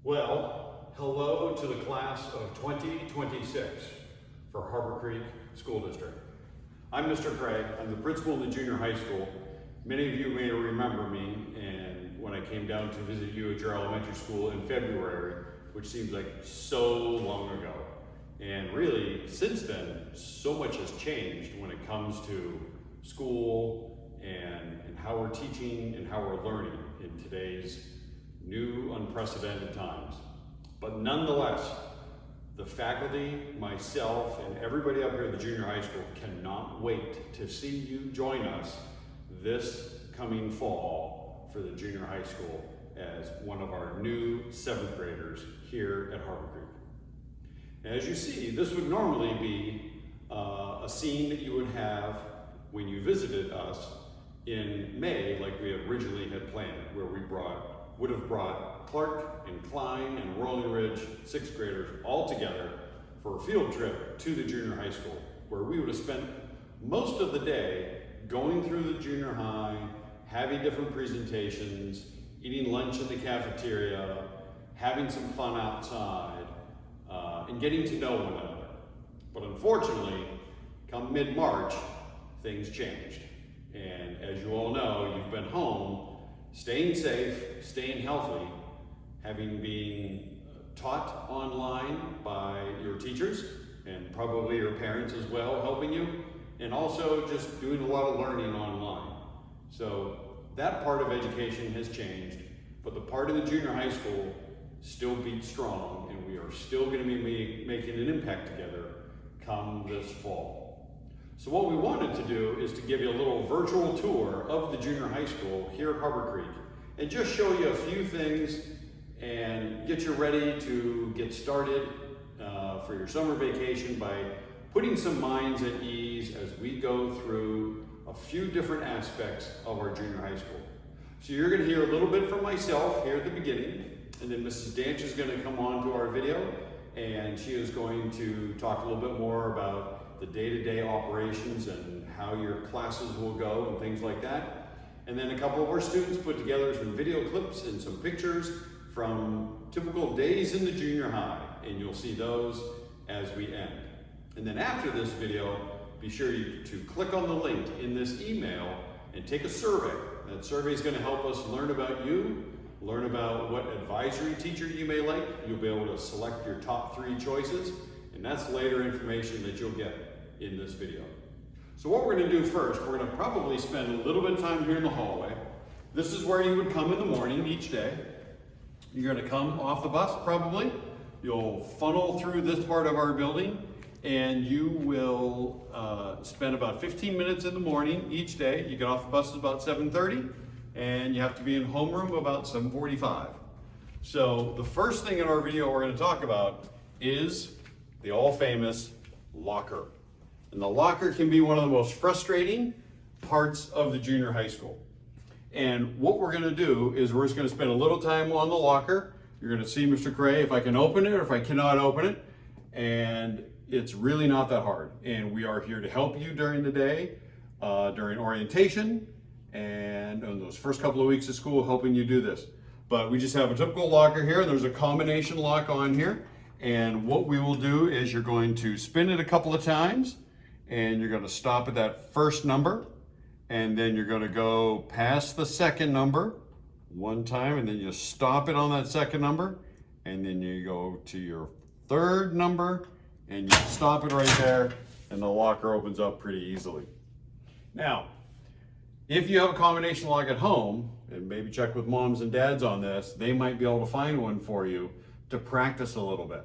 Well, hello to the class of 2026 for Harbor Creek School District. I'm Mr. Craig. I'm the principal in the junior high school. Many of you may remember me and when I came down to visit you at your elementary school in February, which seems like so long ago. And really, since then, so much has changed when it comes to school and how we're teaching and how we're learning in today's new unprecedented times. But nonetheless, the faculty, myself, and everybody up here at the junior high school cannot wait to see you join us this coming fall for the junior high school as one of our new 7th graders here at Harbor Creek. As you see, this would normally be a scene that you would have when you visited us in May, like we originally had planned, where we would have brought Clark and Klein and Rolling Ridge 6th graders all together for a field trip to the junior high school, where we would have spent most of the day going through the junior high, having different presentations, eating lunch in the cafeteria, having some fun outside, and getting to know one another. But unfortunately, come mid-March, things changed. And as you all know, you've been home, staying safe, staying healthy, having been taught online by your teachers and probably your parents as well helping you, and also just doing a lot of learning online. So that part of education has changed, but the part of the junior high school still beats strong, and we are still going to be making an impact together come this fall. So what we wanted to do is to give you a little virtual tour of the junior high school here at Harbor Creek and just show you a few things and get you ready to get started for your summer vacation by putting some minds at ease as we go through a few different aspects of our junior high school. So you're going to hear a little bit from myself here at the beginning, and then Mrs. Danch is going to come on to our video, and she is going to talk a little bit more about the day-to-day operations and how your classes will go and things like that. And then a couple of our students put together some video clips and some pictures from typical days in the junior high, and you'll see those as we end. And then after this video, be sure to click on the link in this email and take a survey. That survey is going to help us learn about you, learn about what advisory teacher you may like. You'll be able to select your top 3 choices, and that's later information that you'll get in this video. So what we're going to do first, we're going to probably spend a little bit of time here in the hallway. This is where you would come in the morning each day. You're going to come off the bus probably. You'll funnel through this part of our building, and you will spend about 15 minutes in the morning each day. You get off the bus at about 7:30, and you have to be in homeroom about 7:45. So the first thing in our video we're going to talk about is the all-famous locker. And the locker can be one of the most frustrating parts of the junior high school. And what we're going to do is we're just going to spend a little time on the locker. You're going to see Mr. Cray if I can open it or if I cannot open it. And it's really not that hard. And we are here to help you during the day, during orientation, and on those first couple of weeks of school, helping you do this. But we just have a typical locker here. There's a combination lock on here. And what we will do is you're going to spin it a couple of times, and you're going to stop at that first number, and then you're going to go past the second number one time, and then you stop it on that second number, and then you go to your third number, and you stop it right there, and the locker opens up pretty easily. Now, if you have a combination lock at home, and maybe check with moms and dads on this, they might be able to find one for you to practice a little bit.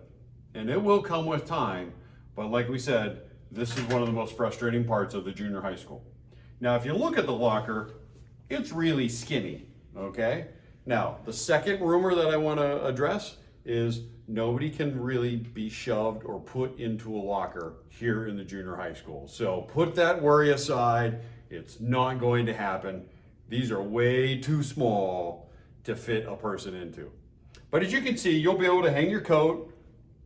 And it will come with time, but like we said, this is one of the most frustrating parts of the junior high school. Now, if you look at the locker, it's really skinny, okay? Now, the second rumor that I want to address is nobody can really be shoved or put into a locker here in the junior high school. So put that worry aside. It's not going to happen. These are way too small to fit a person into. But as you can see, you'll be able to hang your coat,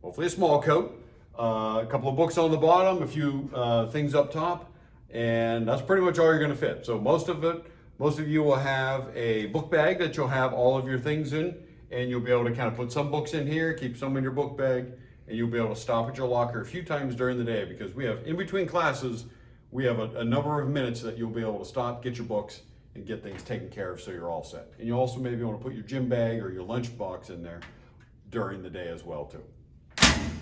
hopefully a small coat, a couple of books on the bottom, a few things up top, and that's pretty much all you're going to fit. So most of you will have a book bag that you'll have all of your things in, and you'll be able to kind of put some books in here, keep some in your book bag, and you'll be able to stop at your locker a few times during the day, because we have, in between classes, we have a number of minutes that you'll be able to stop, get your books, and get things taken care of so you're all set. And you also maybe want to put your gym bag or your lunch box in there during the day as well too.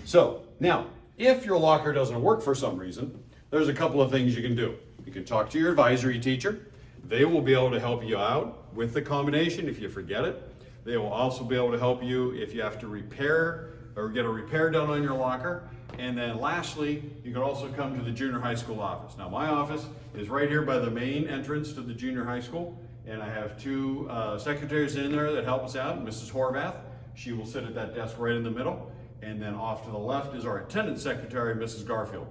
So now, if your locker doesn't work for some reason, there's a couple of things you can do. You can talk to your advisory teacher. They will be able to help you out with the combination if you forget it. They will also be able to help you if you have to repair or get a repair done on your locker. And then lastly, you can also come to the junior high school office. Now my office is right here by the main entrance to the junior high school, and I have two secretaries in there that help us out. Mrs. Horvath, she will sit at that desk right in the middle, and then off to the left is our attendance secretary, Mrs. Garfield.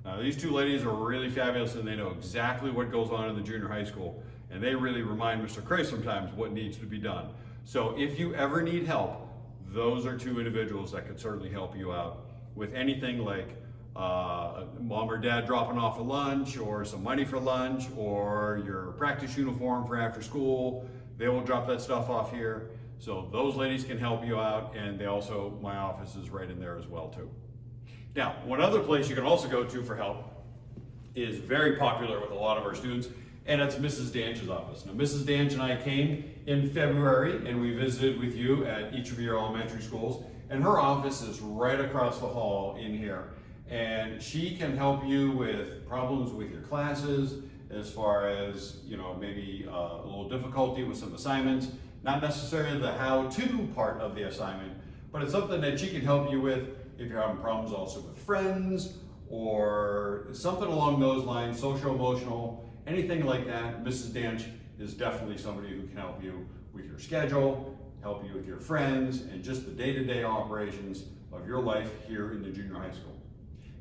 Now these two ladies are really fabulous, and they know exactly what goes on in the junior high school, and they really remind Mr. Cray sometimes what needs to be done. So if you ever need help, those are two individuals that could certainly help you out with anything like mom or dad dropping off a lunch, or some money for lunch, or your practice uniform for after school. They will drop that stuff off here. So those ladies can help you out, and they also, my office is right in there as well too. Now, one other place you can also go to for help is very popular with a lot of our students, and it's Mrs. Danch's office. Now, Mrs. Danch and I came in February, and we visited with you at each of your elementary schools, and her office is right across the hall in here. And she can help you with problems with your classes, as far as, you know, maybe a little difficulty with some assignments, not necessarily the how-to part of the assignment, but it's something that she can help you with if you're having problems also with friends or something along those lines, social, emotional, anything like that. Mrs. Danch is definitely somebody who can help you with your schedule, help you with your friends, and just the day-to-day operations of your life here in the junior high school.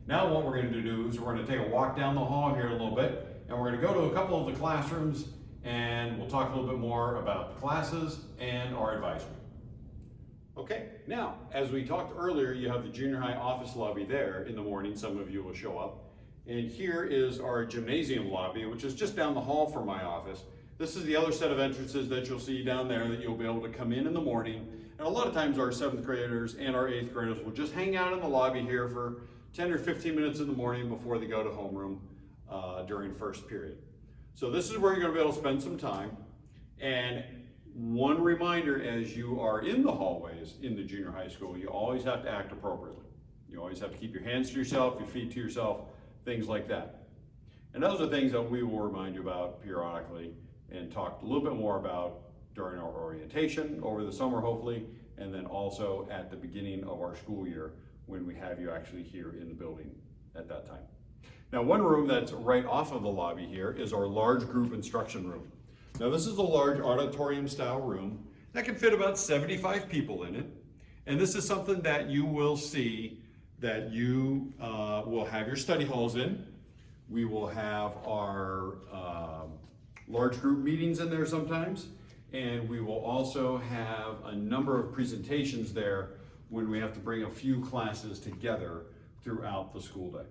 Now what we're going to do is we're going to take a walk down the hall here a little bit, and we're going to go to a couple of the classrooms, and we'll talk a little bit more about the classes and our advisory. Okay, now, as we talked earlier, you have the junior high office lobby there in the morning. Some of you will show up. And here is our gymnasium lobby, which is just down the hall from my office. This is the other set of entrances that you'll see down there that you'll be able to come in the morning. And a lot of times our 7th graders and our 8th graders will just hang out in the lobby here for 10 or 15 minutes in the morning before they go to homeroom during first period. So this is where you're going to be able to spend some time. And one reminder, as you are in the hallways in the junior high school, you always have to act appropriately. You always have to keep your hands to yourself, your feet to yourself, things like that. And those are things that we will remind you about periodically and talk a little bit more about during our orientation over the summer, hopefully, and then also at the beginning of our school year when we have you actually here in the building at that time. Now, one room that's right off of the lobby here is our large group instruction room. Now, this is a large auditorium style room that can fit about 75 people in it. And this is something that you will see that you will have your study halls in. We will have our large group meetings in there sometimes. And we will also have a number of presentations there when we have to bring a few classes together throughout the school day.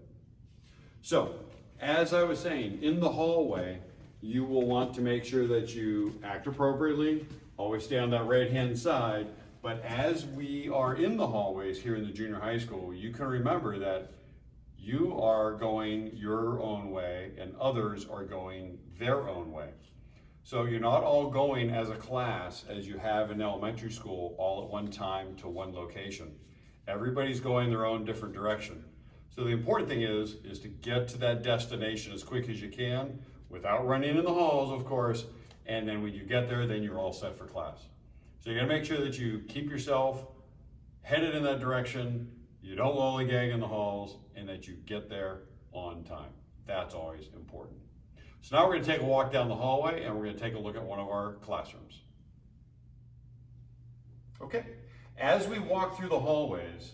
So, as I was saying, in the hallway, you will want to make sure that you act appropriately, always stay on that right-hand side, but as we are in the hallways here in the junior high school, you can remember that you are going your own way and others are going their own way. So you're not all going as a class as you have in elementary school all at one time to one location. Everybody's going their own different direction. So the important thing is to get to that destination as quick as you can without running in the halls, of course, and then when you get there, then you're all set for class. So you gotta make sure that you keep yourself headed in that direction, you don't lollygag in the halls, and that you get there on time. That's always important. So now we're gonna take a walk down the hallway and we're gonna take a look at one of our classrooms. Okay, as we walk through the hallways,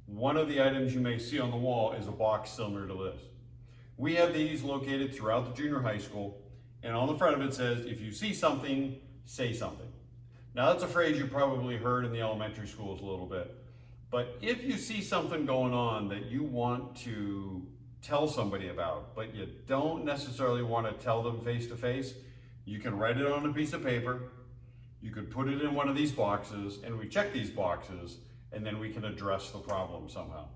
one of the items you may see on the wall is a box similar to this. We have these located throughout the junior high school, and on the front of it says, if you see something, say something. Now that's a phrase you probably heard in the elementary schools a little bit, but if you see something going on that you want to tell somebody about, but you don't necessarily want to tell them face to face, you can write it on a piece of paper, you could put it in one of these boxes and we check these boxes and then we can address the problem somehow.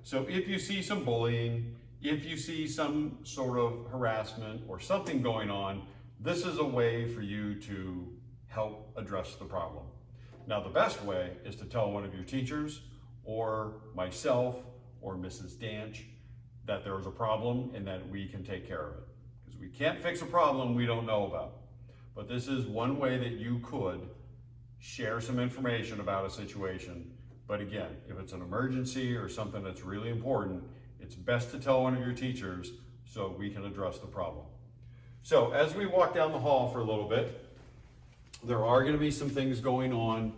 So if you see some bullying, if you see some sort of harassment or something going on, this is a way for you to help address the problem. Now, the best way is to tell one of your teachers or myself or Mrs. Danch that there is a problem and that we can take care of it. Because we can't fix a problem we don't know about. But this is one way that you could share some information about a situation. But again, if it's an emergency or something that's really important, it's best to tell one of your teachers so we can address the problem. So as we walk down the hall for a little bit, there are going to be some things going on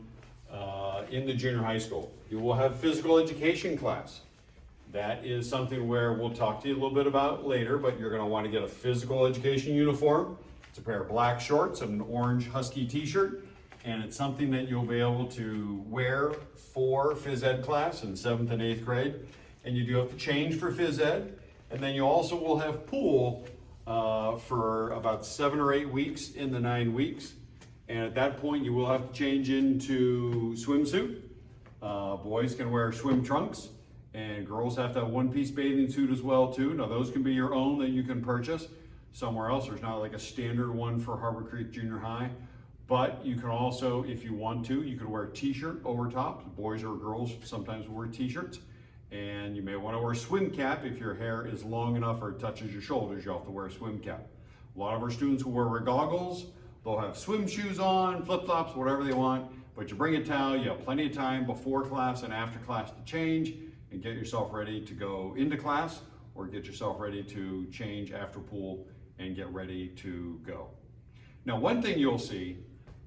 in the junior high school. You will have physical education class. That is something where we'll talk to you a little bit about later, but you're going to want to get a physical education uniform. It's a pair of black shorts and an orange Husky t-shirt, and it's something that you'll be able to wear for phys ed class in 7th and 8th grade. And you do have to change for phys ed, and then you also will have pool for about 7 or 8 weeks in the 9 weeks. And at that point, you will have to change into swimsuit. Boys can wear swim trunks, and girls have to have one-piece bathing suit as well too. Now those can be your own that you can purchase somewhere else. There's not like a standard one for Harbor Creek Junior High, but you can also, if you want to, you could wear a t-shirt over top. Boys or girls sometimes wear t-shirts. And you may want to wear a swim cap if your hair is long enough or it touches your shoulders. You'll have to wear a swim cap. A lot of our students will wear goggles. They'll have swim shoes on, flip-flops, whatever they want. But you bring a towel. You have plenty of time before class and after class to change and get yourself ready to go into class, or get yourself ready to change after pool and get ready to go. Now, one thing you'll see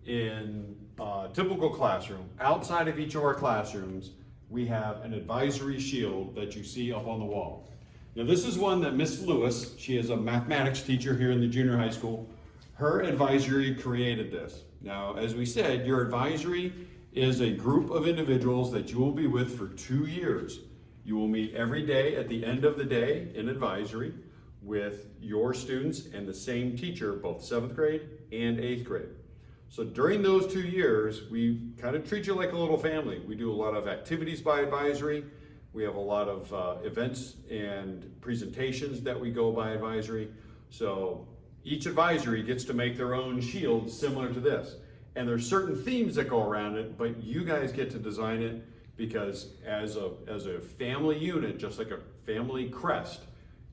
in a typical classroom, outside of each of our classrooms, we have an advisory shield that you see up on the wall. Now this is one that Miss Lewis, she is a mathematics teacher here in the junior high school, her advisory created this. Now, as we said, your advisory is a group of individuals that you will be with for 2 years. You will meet every day at the end of the day in advisory with your students and the same teacher, both 7th grade and 8th grade. So during those 2 years, we kind of treat you like a little family. We do a lot of activities by advisory. We have a lot of events and presentations that we go by advisory. So each advisory gets to make their own shield similar to this. And there's certain themes that go around it, but you guys get to design it because as a family unit, just like a family crest,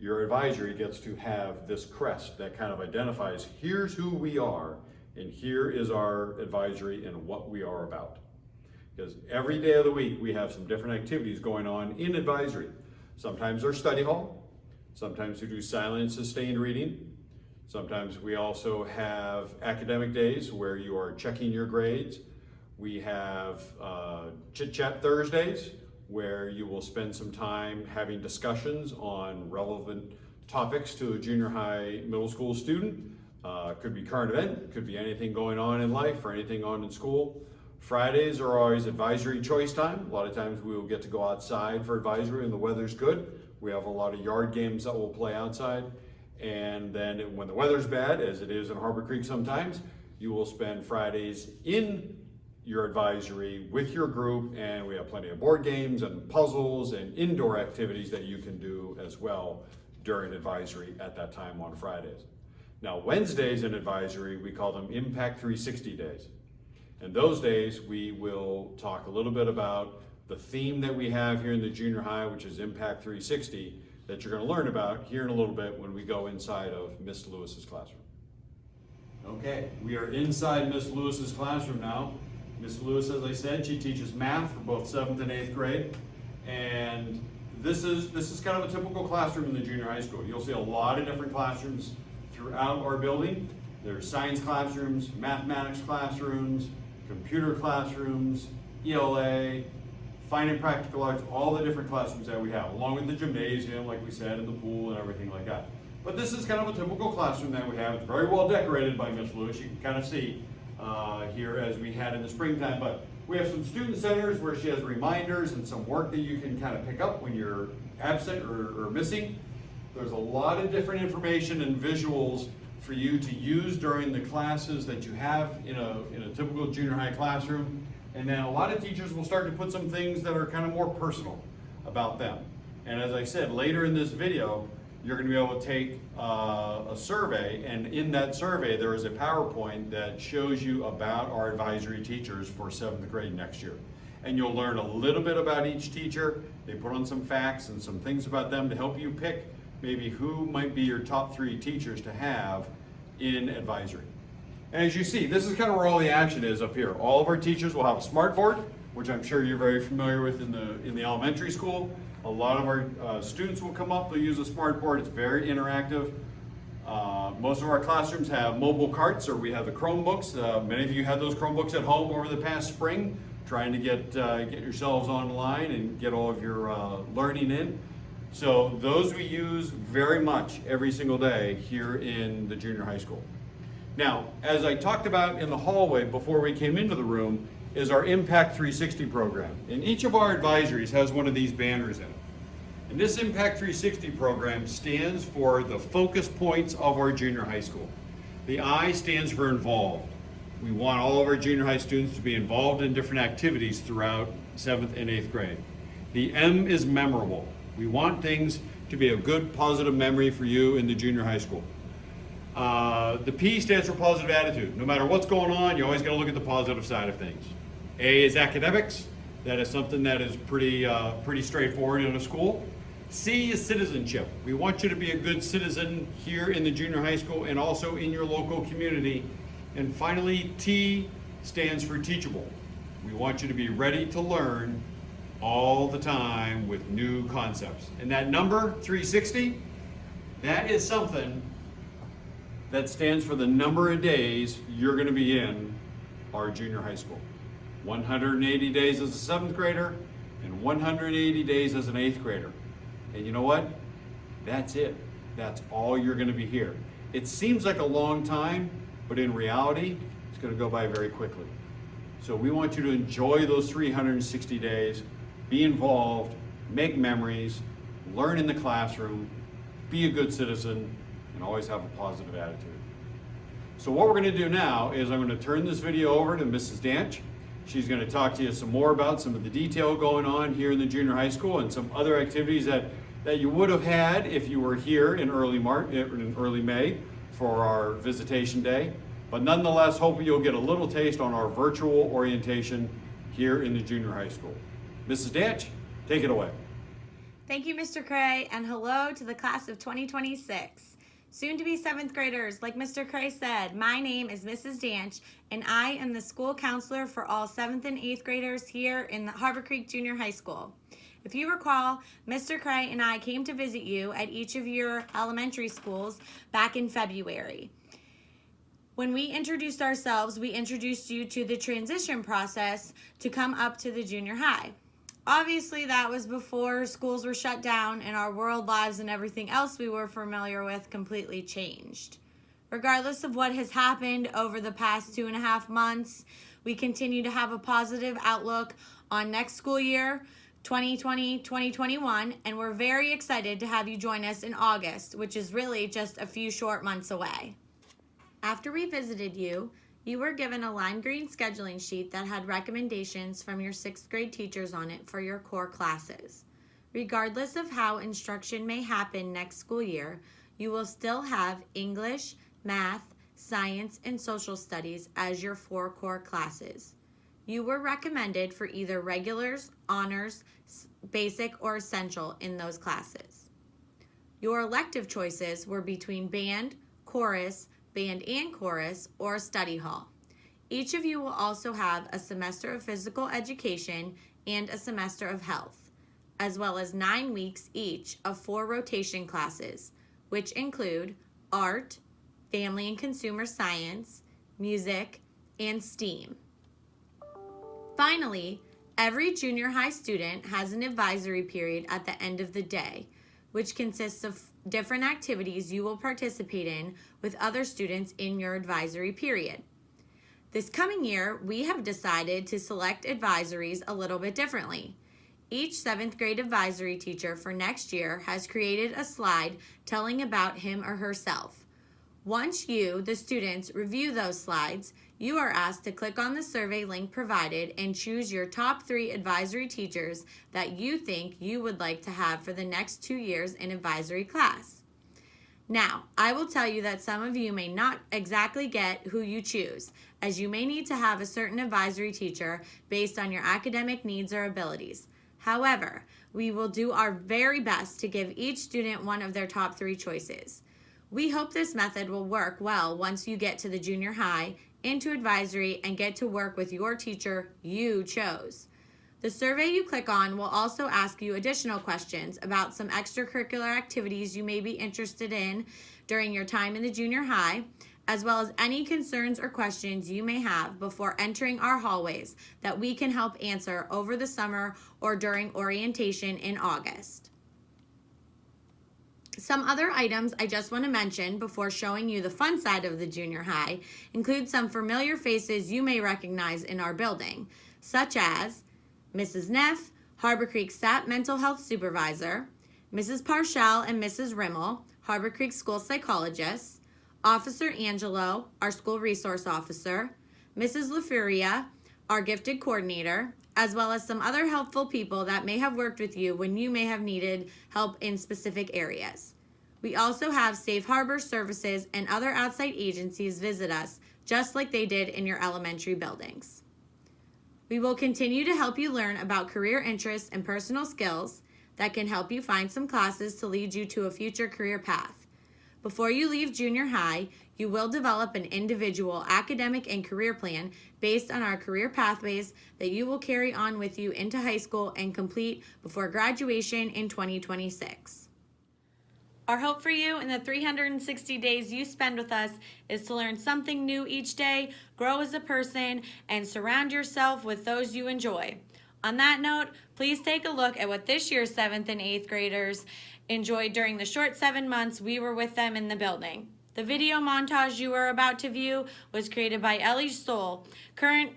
your advisory gets to have this crest that kind of identifies, here's who we are, and here is our advisory and what we are about. Because every day of the week, we have some different activities going on in advisory. Sometimes they're study hall. Sometimes we do silent and sustained reading. Sometimes we also have academic days where you are checking your grades. We have Chit Chat Thursdays where you will spend some time having discussions on relevant topics to a junior high, middle school student. Could be current event, could be anything going on in life or anything on in school. Fridays are always advisory choice time. A lot of times we will get to go outside for advisory when the weather's good. We have a lot of yard games that we'll play outside. And then when the weather's bad, as it is in Harbor Creek sometimes, you will spend Fridays in your advisory with your group, and we have plenty of board games and puzzles and indoor activities that you can do as well during advisory at that time on Fridays. Now, Wednesdays in advisory, we call them Impact 360 days. And those days, we will talk a little bit about the theme that we have here in the junior high, which is Impact 360, that you're going to learn about here in a little bit when we go inside of Miss Lewis's classroom. Okay, we are inside Miss Lewis's classroom now. Miss Lewis, as I said, she teaches math for both 7th and 8th grade. And this is kind of a typical classroom in the junior high school. You'll see a lot of different classrooms throughout our building. There's science classrooms, mathematics classrooms, computer classrooms, ELA, fine and practical arts, all the different classrooms that we have, along with the gymnasium, like we said, and the pool and everything like that. But this is kind of a typical classroom that we have. It's very well decorated by Miss Lewis. You can kind of see here as we had in the springtime. But we have some student centers where she has reminders and some work that you can kind of pick up when you're absent or missing. There's a lot of different information and visuals for you to use during the classes that you have in a typical junior high classroom. And then a lot of teachers will start to put some things that are kind of more personal about them. And as I said, later in this video, you're going to be able to take a survey, and in that survey there is a PowerPoint that shows you about our advisory teachers for 7th grade next year. And you'll learn a little bit about each teacher. They put on some facts and some things about them to help you pick maybe who might be your top 3 teachers to have in advisory. And as you see, this is kind of where all the action is up here. All of our teachers will have a smart board, which I'm sure you're very familiar with in the elementary school. A lot of our students will come up, they'll use a smart board. It's very interactive. Most of our classrooms have mobile carts, or we have the Chromebooks. Many of you had those Chromebooks at home over the past spring, trying to get yourselves online and get all of your learning in. So those we use very much every single day here in the junior high school. Now, as I talked about in the hallway before we came into the room, is our Impact 360 program. And each of our advisories has one of these banners in it. And this Impact 360 program stands for the focus points of our junior high school. The I stands for involved. We want all of our junior high students to be involved in different activities throughout 7th and 8th grade. The M is memorable. We want things to be a good, positive memory for you in the junior high school. The P stands for positive attitude. No matter what's going on, you always got to look at the positive side of things. A is academics. That is something that is pretty straightforward in a school. C is citizenship. We want you to be a good citizen here in the junior high school and also in your local community. And finally, T stands for teachable. We want you to be ready to learn all the time with new concepts. And that number, 360, that is something that stands for the number of days you're going to be in our junior high school. 180 days as a 7th grader and 180 days as an 8th grader. And you know what? That's it. That's all you're going to be here. It seems like a long time, but in reality, it's going to go by very quickly. So we want you to enjoy those 360 days, be involved, make memories, learn in the classroom, be a good citizen, and always have a positive attitude. So what we're going to do now is I'm going to turn this video over to Mrs. Danch. She's going to talk to you some more about some of the detail going on here in the junior high school and some other activities that you would have had if you were here in early May for our visitation day. But nonetheless, hopefully you'll get a little taste on our virtual orientation here in the junior high school. Mrs. Danch, take it away. Thank you, Mr. Cray, and hello to the class of 2026. Soon to be 7th graders, like Mr. Cray said, my name is Mrs. Danch, and I am the school counselor for all 7th and 8th graders here in the Harbor Creek Junior High School. If you recall, Mr. Cray and I came to visit you at each of your elementary schools back in February. When we introduced ourselves, we introduced you to the transition process to come up to the junior high. Obviously, that was before schools were shut down and our world lives and everything else we were familiar with completely changed. Regardless of what has happened over the past 2.5 months, we continue to have a positive outlook on next school year, 2020-2021, and we're very excited to have you join us in August, which is really just a few short months away. After we visited you, you were given a lime green scheduling sheet that had recommendations from your 6th grade teachers on it for your core classes. Regardless of how instruction may happen next school year, you will still have English, math, science, and social studies as your 4 core classes. You were recommended for either regulars, honors, basic, or essential in those classes. Your elective choices were between band, chorus, band and chorus, or study hall. Each of you will also have a semester of physical education and a semester of health, as well as 9 weeks each of 4 rotation classes, which include art, family and consumer science, music, and STEAM. Finally, every junior high student has an advisory period at the end of the day, which consists of different activities you will participate in with other students in your advisory period. This coming year, we have decided to select advisories a little bit differently. Each 7th grade advisory teacher for next year has created a slide telling about him or herself. Once you, the students, review those slides, you are asked to click on the survey link provided and choose your top 3 advisory teachers that you think you would like to have for the next 2 years in advisory class. Now, I will tell you that some of you may not exactly get who you choose, as you may need to have a certain advisory teacher based on your academic needs or abilities. However, we will do our very best to give each student one of their top 3 choices. We hope this method will work well once you get to the junior high, into advisory, and get to work with your teacher you chose. The survey you click on will also ask you additional questions about some extracurricular activities you may be interested in during your time in the junior high, as well as any concerns or questions you may have before entering our hallways that we can help answer over the summer or during orientation in August. Some other items I just want to mention before showing you the fun side of the junior high include some familiar faces you may recognize in our building, such as Mrs. Neff, Harbor Creek Staff Mental Health Supervisor, Mrs. Parshall and Mrs. Rimmel, Harbor Creek School Psychologists, Officer Angelo, our School Resource Officer, Mrs. LaFuria, our Gifted Coordinator, as well as some other helpful people that may have worked with you when you may have needed help in specific areas. We also have Safe Harbor Services and other outside agencies visit us, just like they did in your elementary buildings. We will continue to help you learn about career interests and personal skills that can help you find some classes to lead you to a future career path. Before you leave junior high, you will develop an individual academic and career plan based on our career pathways that you will carry on with you into high school and complete before graduation in 2026. Our hope for you in the 360 days you spend with us is to learn something new each day, grow as a person, and surround yourself with those you enjoy. On that note, please take a look at what this year's 7th and 8th graders enjoyed during the short 7 months we were with them in the building. The video montage you are about to view was created by Ellie Stoll, current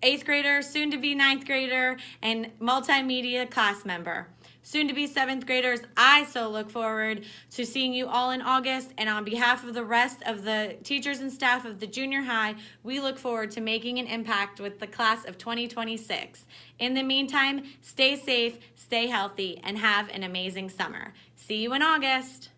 8th grader, soon to be 9th grader, and multimedia class member. Soon to be 7th graders, I so look forward to seeing you all in August, and on behalf of the rest of the teachers and staff of the junior high, we look forward to making an impact with the class of 2026. In the meantime, stay safe, stay healthy, and have an amazing summer. See you in August.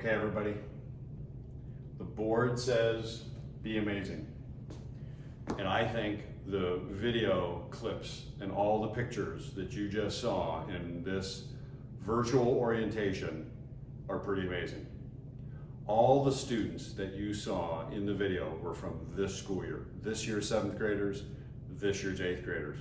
Okay, everybody. The board says be amazing. And I think the video clips and all the pictures that you just saw in this virtual orientation are pretty amazing. All the students that you saw in the video were from this school year. This year's 7th graders, this year's 8th graders.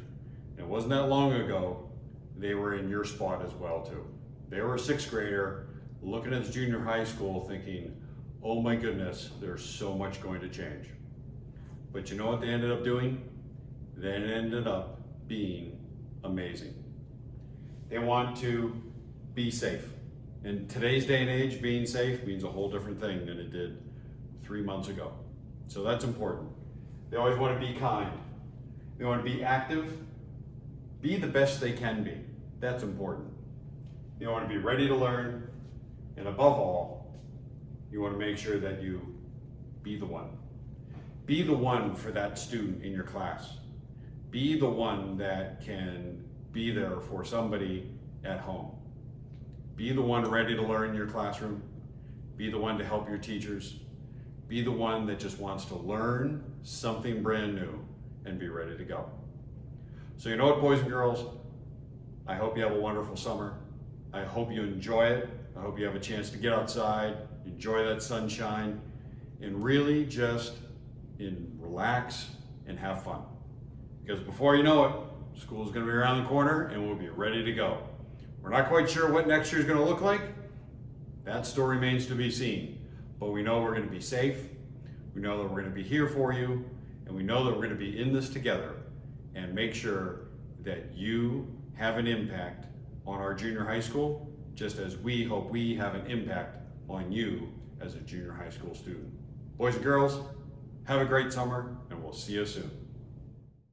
And it wasn't that long ago, they were in your spot as well too. They were a 6th grader looking at junior high school thinking, oh my goodness, there's so much going to change. But you know what they ended up doing? They ended up being amazing. They want to be safe. In today's day and age, being safe means a whole different thing than it did 3 months ago. So that's important. They always want to be kind. They want to be active, be the best they can be. That's important. They want to be ready to learn, And above all, you want to make sure that you be the one. Be the one for that student in your class. Be the one that can be there for somebody at home. Be the one ready to learn in your classroom. Be the one to help your teachers. Be the one that just wants to learn something brand new and be ready to go. So you know what, boys and girls? I hope you have a wonderful summer. I hope you enjoy it. I hope you have a chance to get outside, enjoy that sunshine, and really just relax and have fun. Because before you know it, school's gonna be around the corner and we'll be ready to go. We're not quite sure what next year's gonna look like. That still remains to be seen. But we know we're gonna be safe. We know that we're gonna be here for you. And we know that we're gonna be in this together and make sure that you have an impact on our junior high school, just as we hope we have an impact on you as a junior high school student. Boys and girls, have a great summer and we'll see you soon.